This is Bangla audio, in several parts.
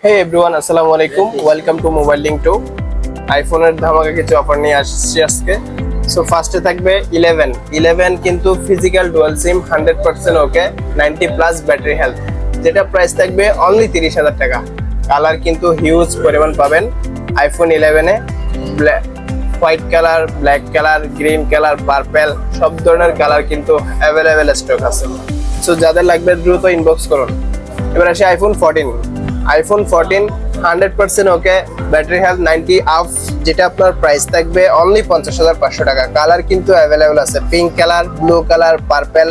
হে এভরিওয়ান, আসসালামু আলাইকুম। Welcome to mobile link 2। আইফোনের ধামাকা কিছু অফার নিয়ে আসছি আজকে। সো ফার্স্টে থাকবে 11 কিন্তু physical dual SIM 100% okay, 90 plus battery health, যেটা প্রাইস থাকবে অনলি 30,000 টাকা। কালার কিন্তু হিউজ পরিমাণ পাবেন আইফোন 11-এ। White colour, black colour, green colour, purple, সব ধরনের কালার কিন্তু অ্যাভেলেবেল স্টক আছে। সো যাদের লাগবে দ্রুত ইনবক্স করুন। এবার আসি আইফোন 14 100% ওকে, ব্যাটারি হেলথ 90 আপ, যেটা আপনার প্রাইস থাকবে অনলি 50,500 টাকা। কালার কিন্তু অ্যাভেলেবেল আছে, pink colour, blue colour, purple,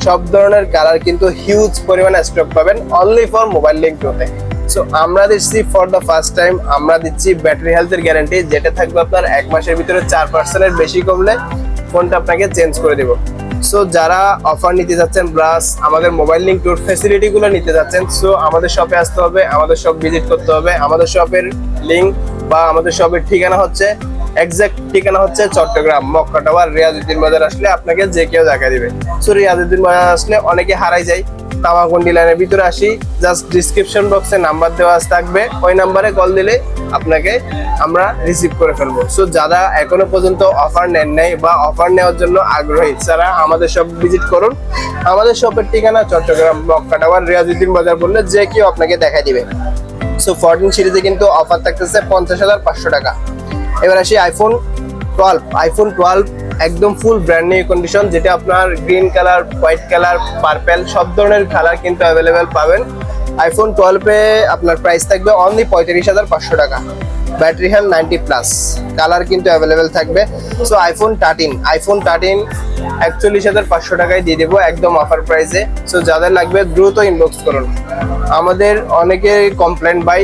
সব ধরনের কালার কিন্তু হিউজ পরিমাণে স্টক পাবেন অনলি ফর মোবাইল লিঙ্ক 2-তে। সো আমরা দিচ্ছি ফর দ্য ফার্স্ট টাইম, আমরা দিচ্ছি ব্যাটারি হেলথের গ্যারান্টি, যেটা থাকবে আপনার 1 মাসের ভিতরে 4% বেশি কমলে ফোনটা আপনাকে চেঞ্জ করে দিব। সো যারা অফার নিতে যাচ্ছেন প্লাস আমাদের মোবাইল লিঙ্ক টুর ফ্যাসিলিটি গুলো নিতে যাচ্ছেন, সো আমাদের শপে আসতে হবে, আমাদের শপ ভিজিট করতে হবে। আমাদের শপের লিঙ্ক বা আমাদের শপের ঠিকানা হচ্ছে, এক্সাক্ট ঠিকানা হচ্ছে চট্টগ্রাম মক্কা টাওয়ার, রিয়াজউদ্দিন বাজার আসলে আপনাকে যে কেউ দেখা দিবে। সো রিয়াজউদ্দিন বাজার আসলে অনেকে হারাই যায়, তামাকুন্ডি লাইনের ভিতরে আসি, জাস্ট ডিসক্রিপশন বক্সে নাম্বার দেওয়া থাকবে, ওই নাম্বারে কল দিলে আপনাকে আমরা রিসিভ করে ফেলবো। সো যারা এখনো পর্যন্ত অফার নেন নাই বা অফার নেওয়ার জন্য আগ্রহী, তারা আমাদের শপ ভিজিট করুন। আমাদের শপের ঠিকানা চট্টগ্রাম মক্কা টাওয়ার, রিয়াজউদ্দিন বাজার বললে যে কেউ আপনাকে দেখা দিবে। সো 14 সিরিজে কিন্তু অফার থাকতেছে 50,500 টাকা। এবার আসি আইফোন 12 একদম ফুল ব্র্যান্ড নিউ কন্ডিশন, যেটা আপনার green colour, white colour, purple, সব ধরনের কালার কিন্তু অ্যাভেলেবেল পাবেন। আইফোন 12-এ আপনার প্রাইস থাকবে অনলি 35,500 টাকা। ব্যাটারি হেলথ 90 প্লাস, কালার কিন্তু অ্যাভেলেবেল থাকবে। সো আইফোন 13 41,500 টাকায় দিয়ে দেবো একদম অফার প্রাইসে। সো যাদের লাগবে দ্রুত ইনবক্স করুন। আমাদের অনেকে কমপ্লেন বাই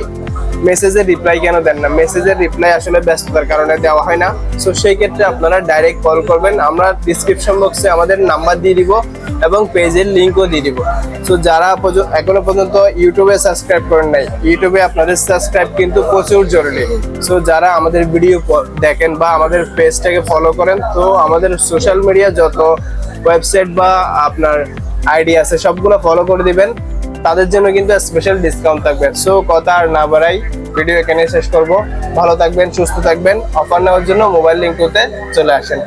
মেসেজের রিপ্লাই কেন দেন না, মেসেজের রিপ্লাই আসলে ব্যস্ততার কারণে দেওয়া হয় না। সো সেই ক্ষেত্রে আপনারা ডাইরেক্ট কল করবেন, আমরা ডিসক্রিপশন বক্সে আমাদের নাম্বার দিয়ে দিব এবং পেজের লিঙ্কও দিয়ে দিব। সো যারা এখনো পর্যন্ত ইউটিউবে সাবস্ক্রাইব করেন নাই, ইউটিউবে আপনাদের সাবস্ক্রাইব কিন্তু প্রচুর জরুরি। সো যারা আমাদের ভিডিও দেখেন বা আমাদের পেজটাকে ফলো করেন, তো আমাদের সোশ্যাল মিডিয়া যত ওয়েবসাইট বা আপনার আইডি আছে সবগুলো ফলো করে দিবেন, তাদের জন্য কিন্তু স্পেশাল ডিসকাউন্ট থাকবে। সো কথা আর না বাড়াই, ভিডিও এখানে শেষ করব। ভালো থাকবেন, সুস্থ থাকবেন। অফার নেওয়ার জন্য মোবাইল লিঙ্ক 2-তে চলে আসেন।